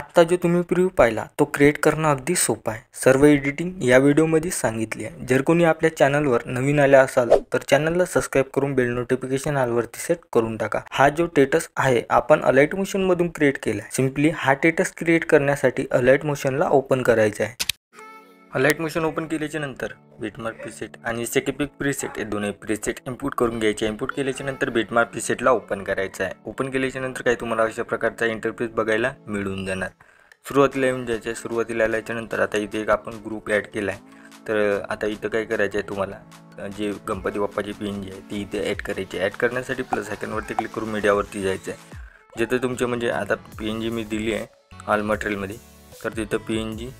आत्ता जो तुम्ही प्रिव्ह्यू पाहिला तो क्रिएट करणं अगदी सोपं आहे। सर्व एडिटिंग या व्हिडिओमध्ये सांगितली आहे। जर कोणी आपल्या चॅनलवर नवीन आले असाल तर चॅनलला सबस्क्राइब करून बेल नोटिफिकेशन ऑलवरती सेट करून टाका। हा जो टेटस आहे आपण अलाइट मोशन मधून क्रिएट केला आहे। सिंपली हा टेटस क्रिएट करण्यासाठी अलाइट मोशनला ओपन करायचं आहे। अलाइट मोशन ओपन केल्याच्या नंतर बिटमार्क प्रीसेट आणि स्केपिक प्रीसेट हे दोन्ही प्रीसेट इनपुट करून घ्यायचे। इनपुट केल्याच्या नंतर बिटमार्क प्रीसेटला ओपन करायचं आहे। ओपन केल्याच्या नंतर काय तुम्हाला अशा प्रकारचा इंटरफेस बघायला मिळून जाणार। सुरुवातीला येऊन जायचं। सुरुवातीला आल्याच्या नंतर आता इथे एक आपण ग्रुप ॲड केला आहे। तर आता इथं काय करायचं आहे तुम्हाला जे गणपती बाप्पाची PNG आहे ती इथे ॲड करायची। ॲड करण्यासाठी प्लस आयकॉनवरती क्लिक करून मीडियावरती जायचं आहे। जिथे तुमचे म्हणजे आता PNG मी दिली आहे ऑल मटेरियलमध्ये तर तिथं PNG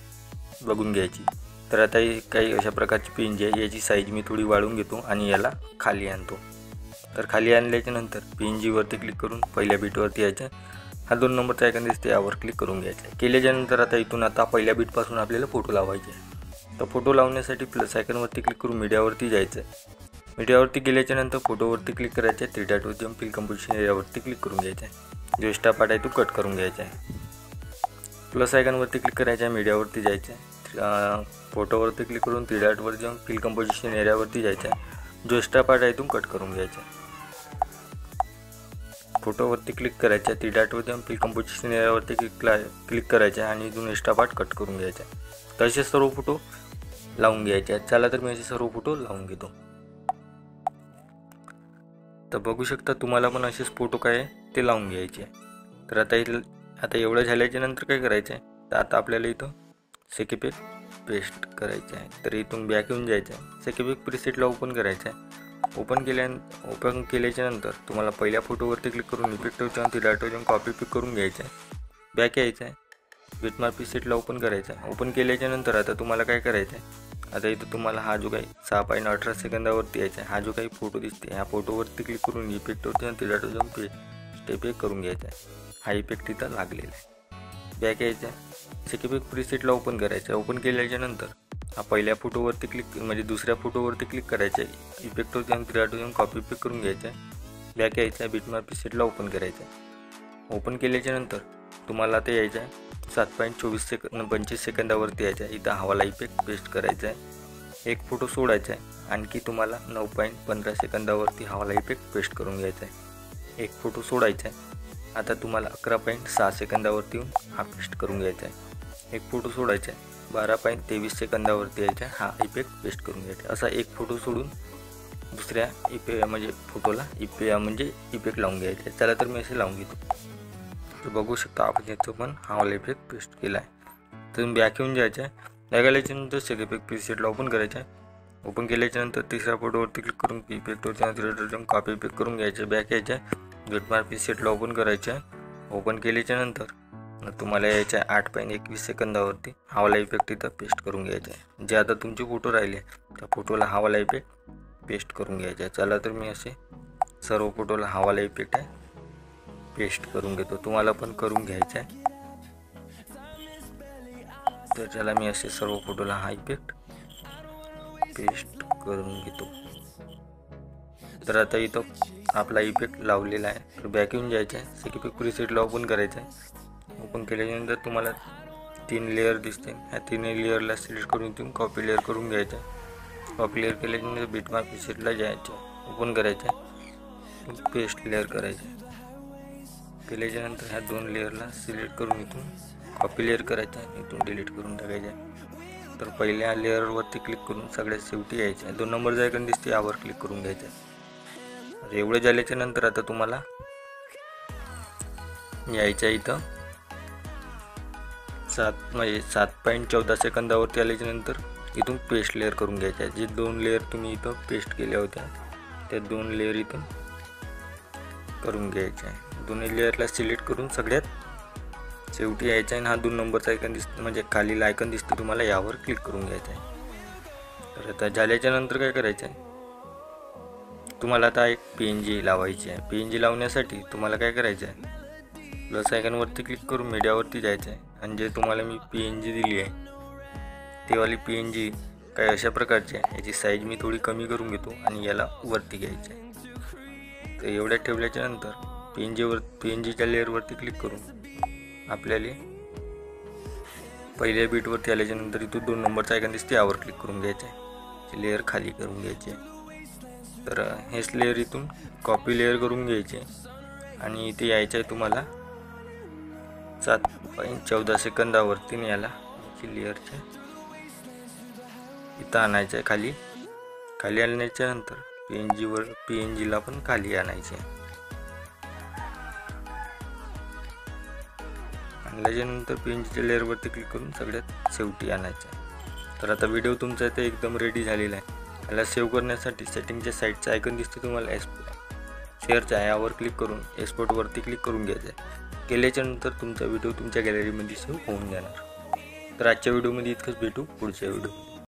बघून घ्यायची। तर आता काही अशा प्रकारची PNG आहे। याची साईज मी थोडी वाढवून घेतो आणि याला खाली आणतो। तर खाली आणल्याच्या नंतर PNG वरती क्लिक करून पहिल्या बीटवरती यायचं। हा 2 नंबरचा आयकॉन दिसते यावर क्लिक करून घ्यायचं। केल्याच्या नंतर आता इथून आता पहिल्या बीटपासून आपल्याला फोटो लावायचे आहे। तर फोटो लावण्यासाठी प्लस आयकॉनवरती क्लिक करून मीडियावरती जायचं। मीडियावरती गेल्याच्या नंतर फोटोवरती क्लिक करायचं आहे। 3 डॉटवर जाऊन फिल कंपोजिशन एरियावरती क्लिक करून घ्यायचं आहे। जो एक्स्ट्रा पार्ट आहे तो कट करून घ्यायचा आहे। प्लस आयकॉनवरती क्लिक करायचं आहे। मीडियावरती जायचं आहे। फोटोवरती क्लिक करून 3 डॉटवर जाऊन फिल कंपोजिशन एरियावरती जायचं आहे। जो एक्स्ट्रा पार्ट आहे तो कट करून घ्यायचा आहे। फोटोवरती क्लिक करायचं आहे। 3 डॉटवर जाऊन फिल कंपोजिशन एरियावरती क्लिक करायचं आहे आणि इथून एक्स्ट्रा पार्ट कट करून घ्यायचा आहे। तर असे सर्व फोटो लावून घ्यायचे आहेत। चला तर मी असे सर्व फोटो लावून घेतो। तर बघू शकता तुम्हाला पण असेच फोटो काय ते लावून घ्यायचे आहे। तर आता एवढं झाल्याच्या नंतर काय करायचं आहे तर आता आपल्याला इथं स्केपिक पेस्ट करायचं आहे। तर इथून बॅक येऊन जायचं आहे। स्केपिक प्रीसेटला ओपन करायचं आहे। ओपन केल्याच्या नंतर तुम्हाला पहिल्या फोटोवरती क्लिक करून इफेक्टवर जाऊन 3 डॉटवर जाऊन कॉपी पिक करून घ्यायचं आहे। बॅक यायचं आहे। बिटमार्क प्रीसेटला ओपन करायचं आहे। ओपन केल्याच्या नंतर आता तुम्हाला काय करायचं आहे आता इथं तुम्हाला हा जो काही 6.18 सेकंदावरती यायचा आहे। हा जो काही फोटो दिसते ह्या फोटोवरती क्लिक करून इफेक्टवर जाऊन 3 डॉटवर जाऊन स्टेप एक करून घ्यायचा आहे। हा इफेक्ट इथं लागलेला आहे। बॅक यायचं आहे। स्केपिक प्रीसेटला ओपन करायचं आहे। ओपन केल्याच्या नंतर हा पहिल्या फोटोवरती क्लिक म्हणजे दुसऱ्या फोटोवरती क्लिक करायचं आहे। इफेक्टवर जाऊन 3 डॉटवर जाऊन कॉपी पिक करून घ्यायचं आहे। बॅक यायचं आहे। बिटमार्क प्रीसेटला ओपन करायचं आहे। ओपन केल्याच्या नंतर तुम्हाला ते यायचं आहे 7.25 सेकंदावरती यायचं आहे। इथं हवाला इफेक्ट पेस्ट करायचा आहे। एक फोटो सोडायचा आहे। आणखी तुम्हाला 9.15 सेकंदावरती हवाला इफेक्ट पेस्ट करून घ्यायचा आहे। एक फोटो सोडायचा आहे। आता तुम्हाला 11.6 सेकंदावरती हा पेस्ट करून घ्यायचा आहे। एक फोटो सोडायचा आहे। 12.23 सेकंदावरती यायचा हा इफेक्ट पेस्ट करून घ्यायचा। असा एक फोटो सोडून दुसऱ्या फोटोला इफेक्ट लावून घ्यायचा आहे। चला तर मी असे लावून घेतो। तर बघू शकता आपण याचं पण हवाला इफेक्ट पेस्ट केला आहे। तर बॅक येऊन जायचं आहे। बॅक आल्याच्या नंतर स्केपिक प्रीसेटला ओपन करायचं आहे। ओपन केल्याच्या नंतर तिसऱ्या फोटोवरती क्लिक करून इफेक्टवर जाऊन कॉपी पिक करून घ्यायचं। बॅक यायचं आहे। बिटमार्क प्रीसेटला ओपन करायचं आहे। ओपन केल्याच्या नंतर तुम्हाला यायचं आहे 8.21 सेकंदावरती हवाला इफेक्ट इथं पेस्ट करून घ्यायचा आहे। जे आता तुमचे फोटो राहिले त्या फोटोला हवाला इफेक्ट पेस्ट करून घ्यायचा आहे। चला तर मी असे सर्व फोटोला हवाला इफेक्ट आहे पेस्ट करून घेतो। तुम्हाला पण करून घ्यायचा आहे। तर चला मी असे सर्व फोटोला हा इफेक्ट पेस्ट करून घेतो। तर आता इथं आपला इफेक्ट लावलेला आहे। तर बॅक येऊन जायचं आहे। स्केपिक प्रीसेटला ओपन करायचं आहे। ओपन केल्यानंतर तुम्हाला 3 लेअर दिसते। ह्या 3 लेअरला सिलेक्ट करून इथून कॉपी लेअर करून घ्यायचं आहे। कॉपी लेअर केल्यानंतर बिटमार्क प्रीसेटला जायचं आहे। ओपन करायचं आहे। पेस्ट लेअर करायचं आहे। केल्याच्यानंतर ह्या 2 लेअरला सिलेक्ट करून इथून कॉपी लेअर करायचं आहे। इथून डिलीट करून टाकायचं आहे। तर पहिल्या लेअरवरती क्लिक करून सगळ्यात शेवटी यायचं आहे। 2 नंबरचा आयकॉन दिसते यावर क्लिक करून घ्यायचं आहे। एवढे झाल्याच्या नंतर आता तुम्हाला यायचं आहे इथं 7.14 सेकंदावरती आल्याच्या नंतर इथून पेस्ट लेअर करून घ्यायचं आहे। जे 2 लेअर तुम्ही इथं पेस्ट केल्या होत्या त्या 2 लेअर इथून करून घ्यायचे आहे। दोन्ही लेअरला सिलेक्ट करून सगळ्यात शेवटी यायचं आहे। हा 2 नंबरचा आयकॉन दिसतो म्हणजे खाली आयकॉन दिसतो तुम्हाला यावर क्लिक करून घ्यायचं आहे। तर आता झाल्याच्या नंतर काय करायचं आहे तुम्हाला आता एक PNG लावायची आहे। PNG लावण्यासाठी तुम्हाला काय करायचं आहे प्लस आयकॉनवरती क्लिक करून मीडियावरती जायचं आहे। आणि जे तुम्हाला मी PNG दिली आहे ती वाली PNG काय अशा प्रकारची आहे। याची साईज मी थोडी कमी करून घेतो आणि याला वरती घ्यायचं आहे। तर एवढ्या ठेवल्याच्या नंतर PNGच्या लेअरवरती क्लिक करून आपल्याला पहिल्या बीटवरती आल्याच्यानंतर इथून 2 नंबरचा आयकॉन दिसते, यावर क्लिक करून घ्यायचं आहे. लेअर खाली करून घ्यायची आहे. तर हेच लेअर इथून कॉपी लेअर करून घ्यायचे आणि इथे यायचं आहे तुम्हाला 7.14 सेकंदावरती याला लेअरच्या इथं आणायचं आहे. खाली आणण्याच्या नंतर PNGला पण खाली आणायचे. आणल्याच्यानंतर PNGच्या लेअरवरती क्लिक करून सगळ्यात शेवटी आणायचं आहे. तर आता व्हिडिओ तुमचा इथे एकदम रेडी झालेला आहे. याला सेव्ह करण्यासाठी सेटिंगच्या साईडचा आयकॉन दिसतो तुम्हाला शेअरचा, यावर क्लिक करून एक्सपोर्टवरती क्लिक करून घ्यायचं आहे. केल्याच्यानंतर तुमचा व्हिडिओ तुमच्या गॅलरीमध्ये सेव्ह होऊन जाणार. तर आजच्या व्हिडिओमध्ये इतकंच, भेटू पुढच्या व्हिडिओ.